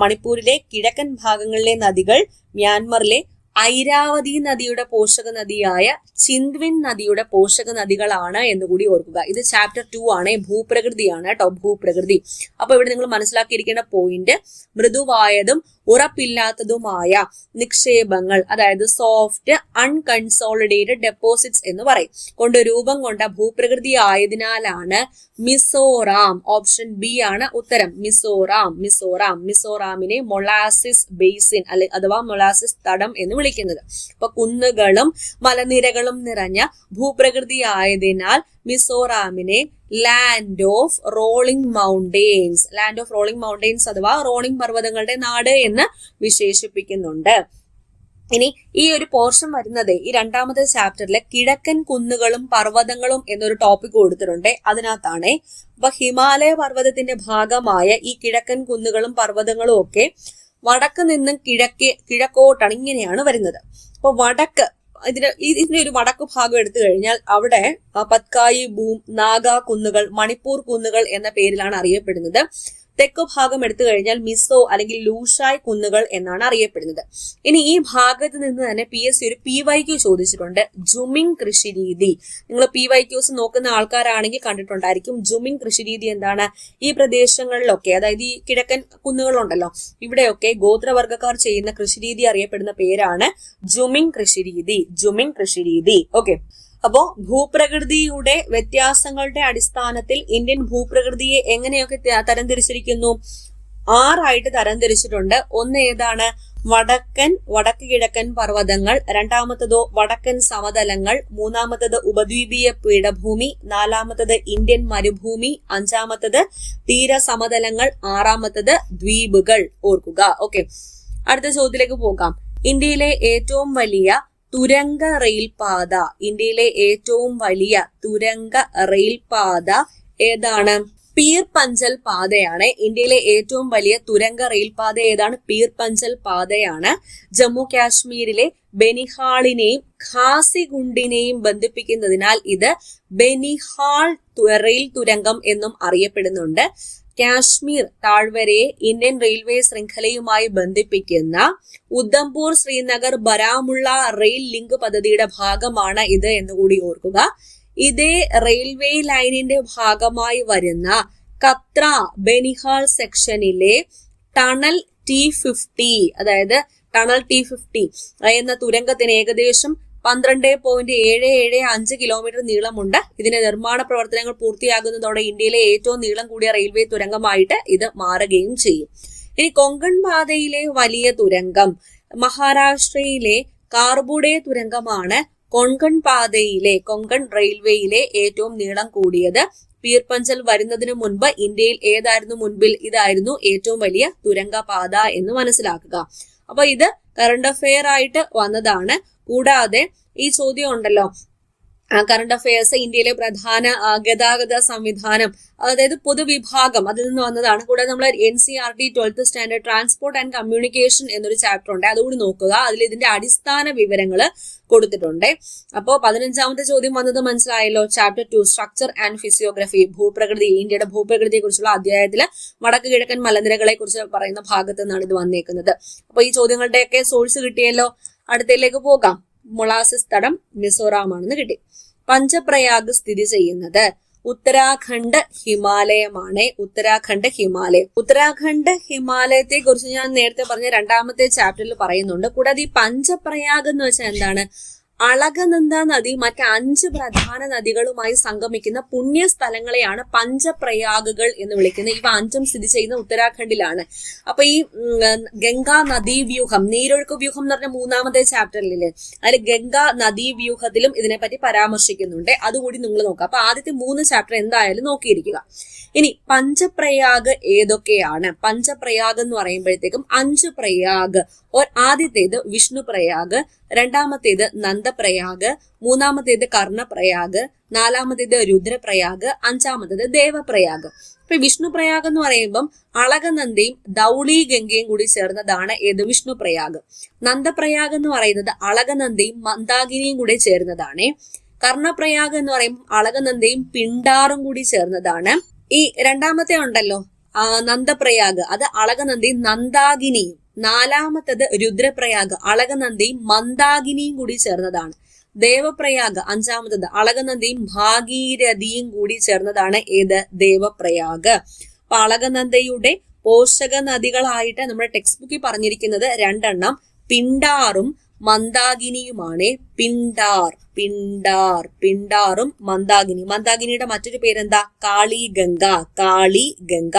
Speaker 1: മണിപ്പൂരിലെ കിഴക്കൻ ഭാഗങ്ങളിലെ നദികൾ മ്യാൻമറിലെ ഐരാവതി നദിയുടെ പോഷക നദിയായ ചിന്ദ്വിൻ നദിയുടെ പോഷക നദികളാണ് എന്നുകൂടി ഓർക്കുക. ഇത് ചാപ്റ്റർ 2 ആണ്, ഭൂപ്രകൃതിയാണ് കേട്ടോ, ഭൂപ്രകൃതി. അപ്പൊ ഇവിടെ നിങ്ങൾ മനസ്സിലാക്കിയിരിക്കേണ്ട പോയിന്റ്, മൃദുവായതും ഉറപ്പില്ലാത്തതുമായ നിക്ഷേപങ്ങൾ, അതായത് സോഫ്റ്റ് അൺകൺസോളിഡേറ്റഡ് ഡെപ്പോസിറ്റ്സ് എന്ന് പറയും, കൊണ്ട് രൂപം കൊണ്ട ഭൂപ്രകൃതി ആയതിനാലാണ് മിസോറാം, ഓപ്ഷൻ ബി ആണ് ഉത്തരം, മിസോറാമിനെ മൊളാസിസ് ബേസിൻ അഥവാ മൊളാസിസ് തടം എന്ന് വിളിക്കുന്നത്. അപ്പൊ കുന്നുകളും മലനിരകളും നിറഞ്ഞ ഭൂപ്രകൃതി ആയതിനാൽ മിസോറാമിനെ ലാൻഡ് ഓഫ് റോളിംഗ് മൗണ്ടെയിൻസ് അഥവാ റോളിംഗ് പർവ്വതങ്ങളുടെ നാട് എന്ന് വിശേഷിപ്പിക്കുന്നുണ്ട്. ഇനി ഈ ഒരു പോർഷൻ വരുന്നത് ഈ രണ്ടാമത്തെ ചാപ്റ്ററിലെ കിഴക്കൻ കുന്നുകളും പർവ്വതങ്ങളും എന്നൊരു ടോപ്പിക് കൊടുത്തിട്ടുണ്ട്. അതിനകത്താണ് അപ്പൊ ഹിമാലയ പർവ്വതത്തിന്റെ ഭാഗമായ ഈ കിഴക്കൻ കുന്നുകളും പർവ്വതങ്ങളും ഒക്കെ വടക്ക് നിന്നും കിഴക്കോട്ടാണ് ഇങ്ങനെയാണ് വരുന്നത്. അപ്പൊ വടക്ക് ഇതിന്റെ ഒരു വടക്ക് ഭാഗം എടുത്തു കഴിഞ്ഞാൽ അവിടെ പത്കായി ബൂം, നാഗ കുന്നുകൾ, മണിപ്പൂർ കുന്നുകൾ എന്ന പേരിലാണ് അറിയപ്പെടുന്നത്. തെക്കു ഭാഗം എടുത്തു കഴിഞ്ഞാൽ മിസോ അല്ലെങ്കിൽ ലൂഷായ് കുന്നുകൾ എന്നാണ് അറിയപ്പെടുന്നത്. ഇനി ഈ ഭാഗത്ത് നിന്ന് തന്നെ PSC ഒരു PYQ ചോദിച്ചിട്ടുണ്ട്, ജുമിങ് കൃഷിരീതി. നിങ്ങൾ PYQs നോക്കുന്ന ആൾക്കാരാണെങ്കിൽ കണ്ടിട്ടുണ്ടായിരിക്കും. ജുമിങ് കൃഷിരീതി എന്താണ്? ഈ പ്രദേശങ്ങളിലൊക്കെ, അതായത് ഈ കിഴക്കൻ കുന്നുകളുണ്ടല്ലോ, ഇവിടെയൊക്കെ ഗോത്രവർഗ്ഗക്കാർ ചെയ്യുന്ന കൃഷിരീതി അറിയപ്പെടുന്ന പേരാണ് ജുമിങ് കൃഷിരീതി. ഓക്കെ, അപ്പോ ഭൂപ്രകൃതിയുടെ വ്യത്യാസങ്ങളുടെ അടിസ്ഥാനത്തിൽ ഇന്ത്യൻ ഭൂപ്രകൃതിയെ എങ്ങനെയൊക്കെ തരംതിരിച്ചിരിക്കുന്നു? 6 തരംതിരിച്ചിട്ടുണ്ട്. ഒന്ന് ഏതാണ്? വടക്ക് കിഴക്കൻ പർവ്വതങ്ങൾ, രണ്ടാമത്തതോ വടക്കൻ സമതലങ്ങൾ, മൂന്നാമത്തത് ഉപദ്വീപീയ പീഠഭൂമി, നാലാമത്തത് ഇന്ത്യൻ മരുഭൂമി, അഞ്ചാമത്തത് തീരസമതലങ്ങൾ, ആറാമത്തത് ദ്വീപുകൾ. ഓർക്കുക. ഓക്കെ, അടുത്ത ചോദ്യത്തിലേക്ക് പോകാം. ഇന്ത്യയിലെ ഏറ്റവും വലിയ തുരങ്ക റെയിൽപാത ഏതാണ്? പീർ പഞ്ചൽ പാതയാണ്. ഇന്ത്യയിലെ ഏറ്റവും വലിയ തുരങ്ക റെയിൽപാത ഏതാണ്? പീർ പഞ്ചൽ പാതയാണ്. ജമ്മു കാശ്മീരിലെ ബനിഹാളിനെയും ഖാസിഗുണ്ടിനെയും ബന്ധിപ്പിക്കുന്നതിനാൽ ഇത് ബനിഹാൾ റെയിൽ തുരങ്കം എന്നും അറിയപ്പെടുന്നുണ്ട്. കാശ്മീർ താഴ്വരയെ ഇന്ത്യൻ റെയിൽവേ ശൃംഖലയുമായി ബന്ധിപ്പിക്കുന്ന ഉദ്ധംപൂർ ശ്രീനഗർ ബരാമുള്ള റെയിൽ ലിങ്ക് പദ്ധതിയുടെ ഭാഗമാണ് ഇത് എന്നുകൂടി ഓർക്കുക. ഇതേ റെയിൽവേ ലൈനിന്റെ ഭാഗമായി വരുന്ന കത്ര ബനിഹാൾ സെക്ഷനിലെ ടണൽ T50, അതായത് ടണൽ T50 എന്ന തുരങ്കത്തിന് ഏകദേശം 12.775 കിലോമീറ്റർ നീളമുണ്ട്. ഇതിന്റെ നിർമ്മാണ പ്രവർത്തനങ്ങൾ പൂർത്തിയാകുന്നതോടെ ഇന്ത്യയിലെ ഏറ്റവും നീളം കൂടിയ റെയിൽവേ തുരങ്കമായിട്ട് ഇത് മാറുകയും ചെയ്യും. ഇനി കൊങ്കൺ പാതയിലെ വലിയ തുരങ്കം മഹാരാഷ്ട്രയിലെ കാർബുഡേ തുരങ്കമാണ്. കൊങ്കൺ റെയിൽവേയിലെ ഏറ്റവും നീളം കൂടിയത്. പീർ പഞ്ചൽ വരുന്നതിന് മുൻപ് ഇന്ത്യയിൽ ഏതായിരുന്നു മുൻപിൽ? ഇതായിരുന്നു ഏറ്റവും വലിയ തുരങ്കപാത എന്ന് മനസ്സിലാക്കുക. അപ്പൊ ഇത് കറണ്ട് അഫെയർ ആയിട്ട് വന്നതാണ്. കൂടാതെ ഈ ചോദ്യം ഉണ്ടല്ലോ, കറണ്ട് അഫെയർസ്, ഇന്ത്യയിലെ പ്രധാന ഗതാഗത സംവിധാനം, അതായത് പൊതുവിഭാഗം, അതിൽ നിന്ന് വന്നതാണ്. കൂടാതെ നമ്മൾ NCERT 12th standard transport and communication എന്നൊരു ചാപ്റ്റർ ഉണ്ട്, അതുകൂടി നോക്കുക. അതിൽ ഇതിന്റെ അടിസ്ഥാന വിവരങ്ങൾ കൊടുത്തിട്ടുണ്ട്. അപ്പോൾ 15ാമത്തെ ചോദ്യം വന്നത് മനസ്സിലായല്ലോ. ചാപ്റ്റർ 2 സ്ട്രക്ചർ ആൻഡ് ഫിസിയോഗ്രഫി, ഭൂപ്രകൃതി, ഇന്ത്യയുടെ ഭൂപ്രകൃതിയെ കുറിച്ചുള്ള അധ്യായത്തില് വടക്ക് കിഴക്കൻ മലനിരകളെ കുറിച്ച് പറയുന്ന ഭാഗത്ത് നിന്നാണ് ഇത് വന്നേക്കുന്നത്. അപ്പൊ ഈ ചോദ്യങ്ങളുടെയൊക്കെ സോഴ്സ് കിട്ടിയല്ലോ. അടുത്തതിലേക്ക് പോകാം. മൊളാസിസ് തടം മിസോറാം ആണെന്ന് കിട്ടി. പഞ്ചപ്രയാഗ് സ്ഥിതി ചെയ്യുന്നത് ഉത്തരാഖണ്ഡ് ഹിമാലയമാണ്. ഉത്തരാഖണ്ഡ് ഹിമാലയത്തെ കുറിച്ച് ഞാൻ നേരത്തെ പറഞ്ഞ 2ാമത്തെ ചാപ്റ്ററിൽ പറയുന്നുണ്ട്. കൂടാതെ ഈ പഞ്ചപ്രയാഗ് എന്ന് വെച്ചാൽ എന്താണ്? അളകനന്ദ നദി മറ്റ് 5 പ്രധാന നദികളുമായി സംഗമിക്കുന്ന പുണ്യ സ്ഥലങ്ങളെയാണ് പഞ്ചപ്രയാഗുകൾ എന്ന് വിളിക്കുന്നത്. ഇവ 5ഉം സ്ഥിതി ചെയ്യുന്ന ഉത്തരാഖണ്ഡിലാണ്. അപ്പൊ ഈ ഗംഗാ നദീവ്യൂഹം, നീരൊഴുക്ക് വ്യൂഹം എന്ന് പറഞ്ഞ 3ാമത്തെ ചാപ്റ്ററിലെ അതിൽ ഗംഗാ നദീവ്യൂഹത്തിലും ഇതിനെപ്പറ്റി പരാമർശിക്കുന്നുണ്ട്. അതുകൂടി നിങ്ങൾ നോക്കുക. അപ്പൊ ആദ്യത്തെ 3 ചാപ്റ്റർ എന്തായാലും നോക്കിയിരിക്കുക. ഇനി പഞ്ചപ്രയാഗ് ഏതൊക്കെയാണ്? പഞ്ചപ്രയാഗ് എന്ന് പറയുമ്പോഴത്തേക്കും 5 പ്രയാഗ്. ആദ്യത്തേത് വിഷ്ണു പ്രയാഗ്, രണ്ടാമത്തേത് നന്ദപ്രയാഗ്, മൂന്നാമത്തേത് കർണപ്രയാഗ്, നാലാമത്തേത് രുദ്രപ്രയാഗ്, 5ാമത്തേത് ദേവപ്രയാഗ്. ഇപ്പൊ വിഷ്ണു പ്രയാഗ് എന്ന് പറയുമ്പം അളകനന്ദയും ധൗളി ഗംഗയും കൂടി ചേർന്നതാണ് ഏത് വിഷ്ണു പ്രയാഗ്. നന്ദപ്രയാഗ് എന്ന് പറയുന്നത് അളകനന്ദയും മന്ദാകിനിയും കൂടി ചേർന്നതാണ്. കർണപ്രയാഗ് എന്ന് പറയുമ്പോൾ അളകനന്ദയും പിണ്ടാറും കൂടി ചേർന്നതാണ്. ഈ രണ്ടാമത്തെ ഉണ്ടല്ലോ നന്ദപ്രയാഗ്, അത് അളകനന്ദയും നന്ദാകിനിയും. നാലാമത്തത് രുദ്രപ്രയാഗ്, അളകനന്ദയും മന്ദാകിനിയും കൂടി ചേർന്നതാണ്. ദേവപ്രയാഗ് 5ാമത്തത് അളകനന്ദയും ഭാഗീരഥിയും കൂടി ചേർന്നതാണ് ഏത് ദേവപ്രയാഗ്. അപ്പൊ അളകനന്ദയുടെ പോഷക നദികളായിട്ട് നമ്മുടെ ടെക്സ്റ്റ് ബുക്കിൽ പറഞ്ഞിരിക്കുന്നത് 2 പിണ്ടാറും മന്ദാകിനിയുമാണ്. പിണ്ടാറും മന്ദാകിനി. മന്ദാകിനിയുടെ മറ്റൊരു പേരെന്താ? കാളി ഗംഗ.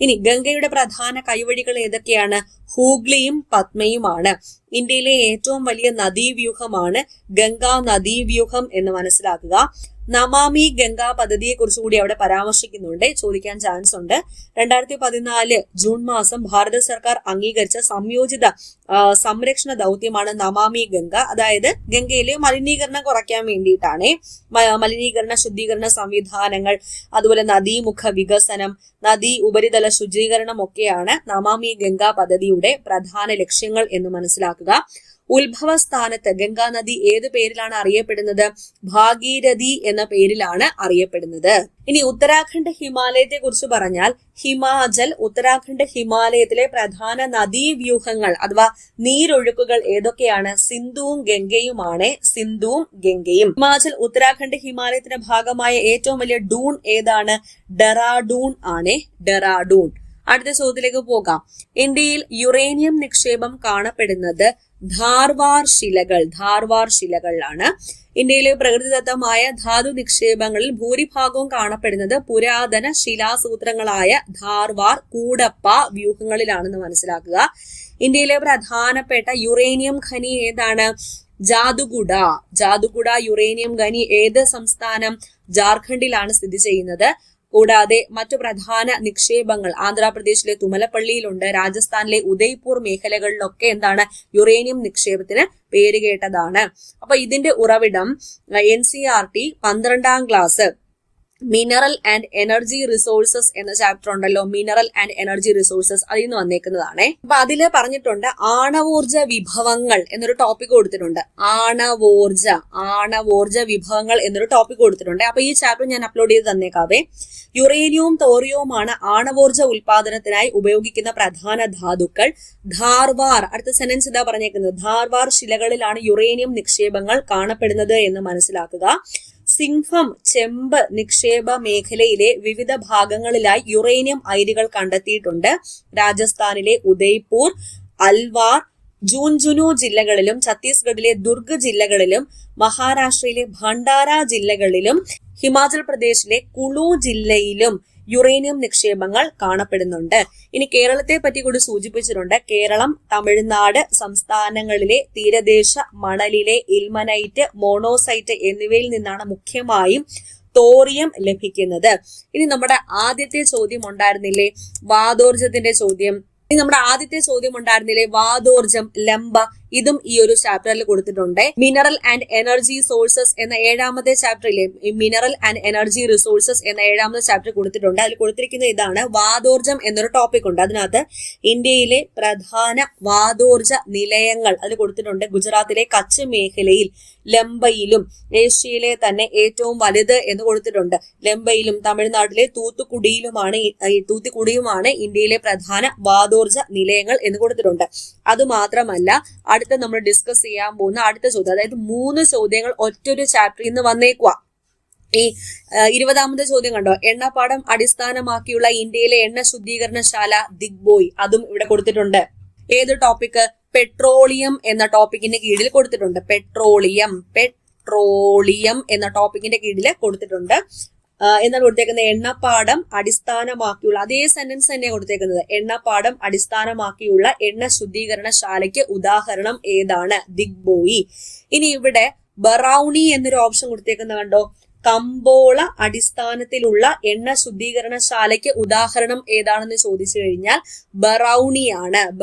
Speaker 1: ഇനി ഗംഗയുടെ പ്രധാന കൈവഴികൾ ഏതൊക്കെയാണ്? ഹൂഗ്ലിയും പത്മയുമാണ്. ഇന്ത്യയിലെ ഏറ്റവും വലിയ നദീവ്യൂഹമാണ് ഗംഗാ നദീവ്യൂഹം എന്ന് മനസ്സിലാക്കുക. നമാമി ഗംഗാ പദ്ധതിയെ കുറിച്ച് കൂടി അവിടെ പരാമർശിക്കുന്നുണ്ട്, ചോദിക്കാൻ ചാൻസ് ഉണ്ട്. 2014 ജൂൺ മാസം ഭാരത സർക്കാർ അംഗീകരിച്ച സംയോജിത സംരക്ഷണ ദൗത്യമാണ് നമാമി ഗംഗ. അതായത് ഗംഗയിലെ മലിനീകരണം കുറയ്ക്കാൻ വേണ്ടിയിട്ടാണ്. മലിനീകരണ ശുദ്ധീകരണ സംവിധാനങ്ങൾ, അതുപോലെ നദീമുഖ വികസനം, നദീ ഉപരിതല ശുചീകരണം ഒക്കെയാണ് നമാമി ഗംഗ പദ്ധതിയുടെ പ്രധാന ലക്ഷ്യങ്ങൾ എന്ന് മനസ്സിലാക്കുക. ഉത്ഭവ സ്ഥാനത്ത് ഗംഗാ നദി ഏത് പേരിലാണ് അറിയപ്പെടുന്നത്? ഭാഗീരഥി എന്ന പേരിലാണ് അറിയപ്പെടുന്നത്. ഇനി ഉത്തരാഖണ്ഡ് ഹിമാലയത്തെ കുറിച്ച് പറഞ്ഞാൽ ഉത്തരാഖണ്ഡ് ഹിമാലയത്തിലെ പ്രധാന നദീവ്യൂഹങ്ങൾ അഥവാ നീരൊഴുക്കുകൾ ഏതൊക്കെയാണ്? സിന്ധുവും ഗംഗയുമാണ്. ഹിമാചൽ ഉത്തരാഖണ്ഡ് ഹിമാലയത്തിന്റെ ഭാഗമായ ഏറ്റവും വലിയ ഡൂൺ ഏതാണ്? ഡെറാഡൂൺ ആണ്. അടുത്ത ചോദ്യത്തിലേക്ക് പോകാം. ഇന്ത്യയിൽ യുറേനിയം നിക്ഷേപം കാണപ്പെടുന്നത് ധാർവാർ ശിലകളിലാണ്. ഇന്ത്യയിലെ പ്രകൃതിദത്തമായ ധാതു നിക്ഷേപങ്ങളിൽ ഭൂരിഭാഗവും കാണപ്പെടുന്നത് പുരാതന ശിലാസൂത്രങ്ങളായ ധാർവാർ, കൂടപ്പ വ്യൂഹങ്ങളിലാണെന്ന് മനസ്സിലാക്കുക. ഇന്ത്യയിലെ പ്രധാനപ്പെട്ട യുറേനിയം ഖനി ഏതാണ്? ജാദുഗുഡ യുറേനിയം ഖനി ഏത് സംസ്ഥാനം? ജാർഖണ്ഡിലാണ് സ്ഥിതി ചെയ്യുന്നത്. കൂടാതെ മറ്റു പ്രധാന നിക്ഷേപങ്ങൾ ആന്ധ്രാപ്രദേശിലെ തുമലപ്പള്ളിയിലുണ്ട്. രാജസ്ഥാനിലെ ഉദയ്പൂർ മേഖലകളിലൊക്കെ എന്താണ്? യുറേനിയം നിക്ഷേപത്തിന് പേരുകേട്ടതാണ്. അപ്പൊ ഇതിന്റെ ഉറവിടം NCERT 12ാം class mineral and energy resources എന്ന ചാപ്റ്റർ ഉണ്ടല്ലോ, മിനറൽ ആൻഡ് എനർജി റിസോഴ്സസ്, അതിൽ നിന്ന് വന്നേക്കുന്നതാണ്. അപ്പൊ അതില് പറഞ്ഞിട്ടുണ്ട് ആണവോർജ വിഭവങ്ങൾ എന്നൊരു ടോപ്പിക് കൊടുത്തിട്ടുണ്ട്. ആണവോർജ വിഭവങ്ങൾ എന്നൊരു ടോപ്പിക് കൊടുത്തിട്ടുണ്ട്. അപ്പൊ ഈ ചാപ്റ്റർ ഞാൻ അപ്ലോഡ് ചെയ്ത് തന്നേക്കാവേ. യുറേനിയവും തോറിയവുമാണ് ആണവോർജ ഉൽപാദനത്തിനായി ഉപയോഗിക്കുന്ന പ്രധാന ധാതുക്കൾ. ധാർവാർ, അടുത്ത സെന്റൻസ് ഇതാ പറഞ്ഞേക്കുന്നത്, ധാർവാർ ശിലകളിലാണ് യുറേനിയം നിക്ഷേപങ്ങൾ കാണപ്പെടുന്നത് എന്ന് മനസ്സിലാക്കുക. സിംഹം ചെമ്പ് നിക്ഷേപ മേഖലയിലെ വിവിധ ഭാഗങ്ങളിലായി യുറേനിയം അയിരുകൾ കണ്ടെത്തിയിട്ടുണ്ട്. രാജസ്ഥാനിലെ ഉദയ്പൂർ, അൽവാർ, ജൂൻജുനു ജില്ലകളിലും ഛത്തീസ്ഗഡിലെ ദുർഗ് ജില്ലകളിലും മഹാരാഷ്ട്രയിലെ ഭണ്ഡാര ജില്ലകളിലും ഹിമാചൽ പ്രദേശിലെ കുളു ജില്ലയിലും യുറേനിയം നിക്ഷേപങ്ങൾ കാണപ്പെടുന്നുണ്ട്. ഇനി കേരളത്തെ പറ്റി കൂടി സൂചിപ്പിച്ചിട്ടുണ്ട്. കേരളം, തമിഴ്നാട് സംസ്ഥാനങ്ങളിലെ തീരദേശ മണലിലെ ഇൽമനൈറ്റ്, മോണോസൈറ്റ് എന്നിവയിൽ നിന്നാണ് മുഖ്യമായും തോറിയം ലഭിക്കുന്നത്. ഇനി നമ്മുടെ ആദ്യത്തെ ചോദ്യം ഉണ്ടായിരുന്നില്ലേ, വാതോർജത്തിന്റെ ചോദ്യം. ഇനി നമ്മുടെ ആദ്യത്തെ ചോദ്യം ഉണ്ടായിരുന്നില്ലേ, വാതോർജം, ലംബ, ഇതും ഈ ഒരു ചാപ്റ്ററിൽ കൊടുത്തിട്ടുണ്ട്. മിനറൽ ആൻഡ് എനർജി സോഴ്സസ് എന്ന 7ാമത്തെ ചാപ്റ്ററിലെ മിനറൽ ആൻഡ് എനർജി റിസോഴ്സസ് എന്ന 7ാമത്തെ ചാപ്റ്റർ കൊടുത്തിട്ടുണ്ട്. അതിൽ കൊടുത്തിരിക്കുന്ന ഇതാണ്, വാതോർജം എന്നൊരു ടോപ്പിക് ഉണ്ട്. അതിനകത്ത് ഇന്ത്യയിലെ പ്രധാന വാതോർജ നിലയങ്ങൾ അതിൽ കൊടുത്തിട്ടുണ്ട്. ഗുജറാത്തിലെ കച്ച് മേഖലയിൽ ലംബയിലും, ഏഷ്യയിലെ തന്നെ ഏറ്റവും വലുത് എന്ന് കൊടുത്തിട്ടുണ്ട്. ലംബയിലും തമിഴ്നാട്ടിലെ തൂത്തുക്കുടിയുമാണ് ഇന്ത്യയിലെ പ്രധാന വാതോർജ നിലയങ്ങൾ എന്ന് കൊടുത്തിട്ടുണ്ട്. അതുമാത്രമല്ല, അടുത്ത നമ്മൾ ഡിസ്കസ് ചെയ്യാൻ പോകുന്ന അടുത്ത ചോദ്യം, അതായത് 3 ചോദ്യങ്ങൾ ഒറ്റൊരു ചാപ്റ്ററിൽ നിന്ന് വന്നേക്കുക. ഈ 20ാമത്തെ ചോദ്യം കണ്ടോ, എണ്ണപ്പാടം അടിസ്ഥാനമാക്കിയുള്ള ഇന്ത്യയിലെ എണ്ണ ശുദ്ധീകരണശാല ദിഗ്ബോയ്, അതും ഇവിടെ കൊടുത്തിട്ടുണ്ട്. ഏത് ടോപ്പിക്? പെട്രോളിയം എന്ന ടോപ്പിക്കിന്റെ കീഴിൽ കൊടുത്തിട്ടുണ്ട്. പെട്രോളിയം എന്ന ടോപ്പിക്കിന്റെ കീഴിൽ കൊടുത്തിട്ടുണ്ട്. എന്താണ് കൊടുത്തേക്കുന്നത്? എണ്ണപ്പാടം അടിസ്ഥാനമാക്കിയുള്ള, അതേ സെന്റൻസ് തന്നെ കൊടുത്തേക്കുന്നത്. എണ്ണപ്പാടം അടിസ്ഥാനമാക്കിയുള്ള എണ്ണ ശുദ്ധീകരണശാലയ്ക്ക് ഉദാഹരണം ഏതാണ്? ദിഗ്ബോയി. ഇനി ഇവിടെ ബറൗണി എന്നൊരു ഓപ്ഷൻ കൊടുത്തേക്കുന്നത് കണ്ടോ? കമ്പോള അടിസ്ഥാനത്തിലുള്ള എണ്ണ ശുദ്ധീകരണശാലയ്ക്ക് ഉദാഹരണം ഏതാണെന്ന് ചോദിച്ചു കഴിഞ്ഞാൽ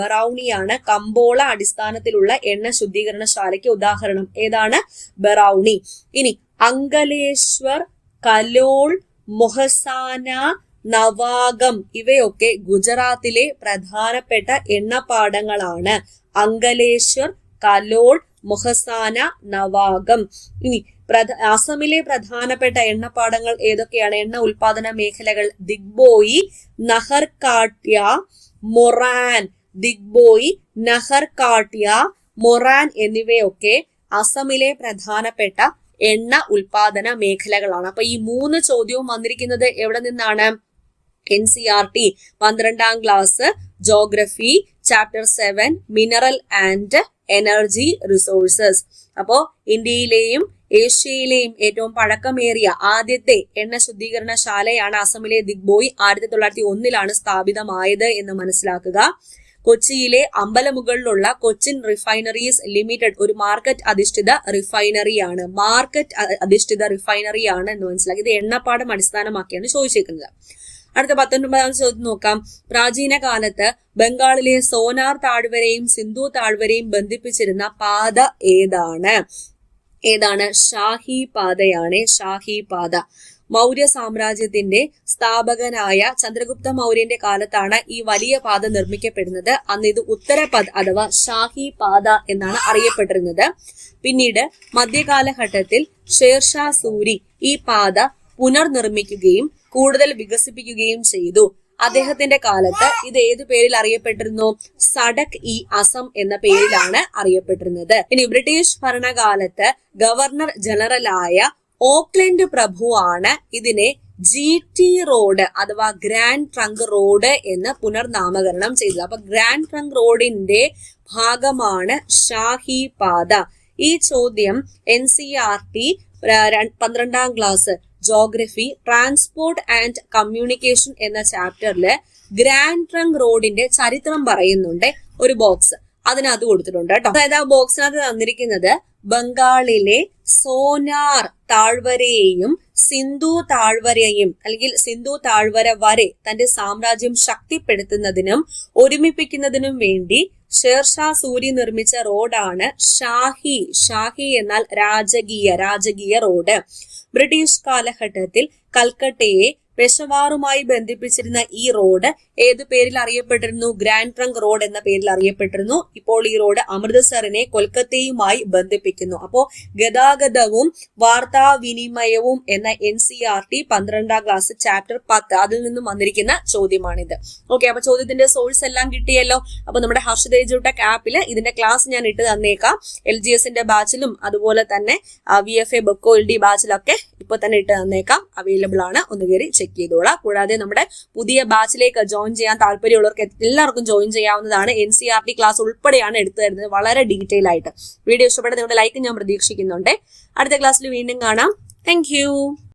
Speaker 1: ബറൗണിയാണ് കമ്പോള അടിസ്ഥാനത്തിലുള്ള എണ്ണ ശുദ്ധീകരണശാലയ്ക്ക് ഉദാഹരണം. ഏതാണ്? ബറൗണി. ഇനി അങ്കലേശ്വർ, കലോൾ, മൊഹസാന, നവാഗം ഇവയൊക്കെ ഗുജറാത്തിലെ പ്രധാനപ്പെട്ട എണ്ണപ്പാടങ്ങളാണ്. അങ്കലേശ്വർ, കലോൾ, മൊഹസാന, നവാഗം. ഇനി അസമിലെ പ്രധാനപ്പെട്ട എണ്ണപ്പാടങ്ങൾ ഏതൊക്കെയാണ്? എണ്ണ ഉൽപാദന മേഖലകൾ ദിഗ്ബോയി, നഹർകാട്യ, മൊറാൻ. ദിഗ്ബോയി, നഹർകാട്യ, മൊറാൻ എന്നിവയൊക്കെ അസമിലെ പ്രധാനപ്പെട്ട എണ്ണ ഉൽപാദന മേഖലകളാണ്. അപ്പൊ ഈ 3 ചോദ്യവും വന്നിരിക്കുന്നത് എവിടെ നിന്നാണ്? NCERT 12ാം class geography chapter 7 mineral and energy resources. അപ്പോ ഇന്ത്യയിലെയും ഏഷ്യയിലെയും ഏറ്റവും പഴക്കമേറിയ ആദ്യത്തെ എണ്ണ ശുദ്ധീകരണശാലയാണ് അസമിലെ ദിഗ്ബോയി. 1901 സ്ഥാപിതമായത് എന്ന് മനസ്സിലാക്കുക. കൊച്ചിയിലെ അമ്പലമുകളിലുള്ള കൊച്ചിൻ റിഫൈനറീസ് ലിമിറ്റഡ് ഒരു മാർക്കറ്റ് അധിഷ്ഠിത റിഫൈനറിയാണ്. എന്ന് മനസ്സിലാക്കി. ഇത് എണ്ണപ്പാടം അടിസ്ഥാനമാക്കിയാണ് ചോദിച്ചേക്കുന്നത്. അടുത്ത 19ാം ചോദ്യം നോക്കാം. പ്രാചീന കാലത്ത് ബംഗാളിലെ സോനാർ താഴ്വരയും സിന്ധു താഴ്വരയും ബന്ധിപ്പിച്ചിരുന്ന പാത ഏതാണ്? ഷാഹി പാതയാണ്. ഷാഹി പാത. മൗര്യ സാമ്രാജ്യത്തിന്റെ സ്ഥാപകനായ ചന്ദ്രഗുപ്ത മൗര്യന്റെ കാലത്താണ് ഈ വലിയ പാത നിർമ്മിക്കപ്പെടുന്നത്. അന്ന് ഇത് ഉത്തരപഥ് അഥവാ ഷാഹി പാത എന്നാണ് അറിയപ്പെട്ടിരുന്നത്. പിന്നീട് മധ്യകാലഘട്ടത്തിൽ ഷേർഷാ സൂരി ഈ പാത പുനർനിർമ്മിക്കുകയും കൂടുതൽ വികസിപ്പിക്കുകയും ചെയ്തു. അദ്ദേഹത്തിന്റെ കാലത്ത് ഇത് ഏതു പേരിൽ അറിയപ്പെട്ടിരുന്നു? സഡക് ഇ അസം എന്ന പേരിലാണ് അറിയപ്പെട്ടിരുന്നത്. ഇനി ബ്രിട്ടീഷ് ഭരണകാലത്ത് ഗവർണർ ജനറലായ ഓക്ലൻഡ് പ്രഭുവാണ് ഇതിനെ GT റോഡ് അഥവാ ഗ്രാൻഡ് ട്രങ്ക് റോഡ് എന്ന് പുനർനാമകരണം ചെയ്തത്. അപ്പൊ ഗ്രാൻഡ് ട്രങ്ക് റോഡിന്റെ ഭാഗമാണ് ഷാഹി പാത. ഈ ചോദ്യം NCERT 12ാം class geography transport and communication എന്ന ചാപ്റ്ററില് ഗ്രാൻഡ് ട്രങ്ക് റോഡിന്റെ ചരിത്രം പറയുന്നുണ്ട്. ഒരു ബോക്സ് അതിനകത്ത് കൊടുത്തിട്ടുണ്ട് കേട്ടോ. അതായത് ആ ബോക്സിനകത്ത് തന്നിരിക്കുന്നത് ബംഗാളിലെ സോനാർ താഴ്വരയെയും സിന്ധു താഴ്വരയും അല്ലെങ്കിൽ സിന്ധു താഴ്വര വരെ തന്റെ സാമ്രാജ്യം ശക്തിപ്പെടുത്തുന്നതിനും ഒരുമിപ്പിക്കുന്നതിനും വേണ്ടി ഷേർഷാ സൂരി നിർമ്മിച്ച റോഡാണ് ഷാഹി എന്നാൽ രാജകീയ റോഡ്. ബ്രിട്ടീഷ് കാലഘട്ടത്തിൽ കൽക്കട്ടയെ പെഷവാറുമായി ബന്ധിപ്പിച്ചിരുന്ന ഈ റോഡ് ഏതു പേരിൽ അറിയപ്പെട്ടിരുന്നു? ഗ്രാൻഡ് ട്രങ്ക് റോഡ് എന്ന പേരിൽ അറിയപ്പെട്ടിരുന്നു. ഇപ്പോൾ ഈ റോഡ് അമൃത്സറിനെ കൊൽക്കത്തയുമായി ബന്ധിപ്പിക്കുന്നു. അപ്പോ ഗതാഗതവും വാർത്താവിനിമയവും എന്ന NCERT 12ാം ക്ലാസ് ചാപ്റ്റർ 10 അതിൽ നിന്നും വന്നിരിക്കുന്ന ചോദ്യമാണിത്. ഓക്കെ, അപ്പൊ ചോദ്യത്തിന്റെ സോഴ്സ് എല്ലാം കിട്ടിയല്ലോ. അപ്പൊ നമ്മുടെ ഹർഷിത എജ്യൂടെക് ആപ്പിൽ ഇതിന്റെ ക്ലാസ് ഞാൻ ഇട്ട് തന്നേക്കാം. LGSന്റെ ബാച്ചിലും അതുപോലെ തന്നെ VFA ബെക്കോ LD ബാച്ചിലൊക്കെ ഇപ്പൊ തന്നെ ഇട്ട് തന്നേക്കാം. അവൈലബിൾ ആണ്, ഒന്ന് കയറി ചെക്ക് ചെയ്തോളാം. കൂടാതെ നമ്മുടെ പുതിയ ബാച്ചിലേക്ക് ജോയിൻ ചെയ്യാൻ താല്പര്യമുള്ളവർക്ക് എല്ലാവർക്കും ജോയിൻ ചെയ്യാവുന്നതാണ്. NCERT ക്ലാസ് ഉൾപ്പെടെയാണ് എടുത്തു തരുന്നത്, വളരെ ഡീറ്റെയിൽ ആയിട്ട്. വീഡിയോ ഇഷ്ടപ്പെട്ട നിങ്ങളുടെ ലൈക്ക് ഞാൻ പ്രതീക്ഷിക്കുന്നുണ്ട്. അടുത്ത ക്ലാസ്സിൽ വീണ്ടും കാണാം. താങ്ക്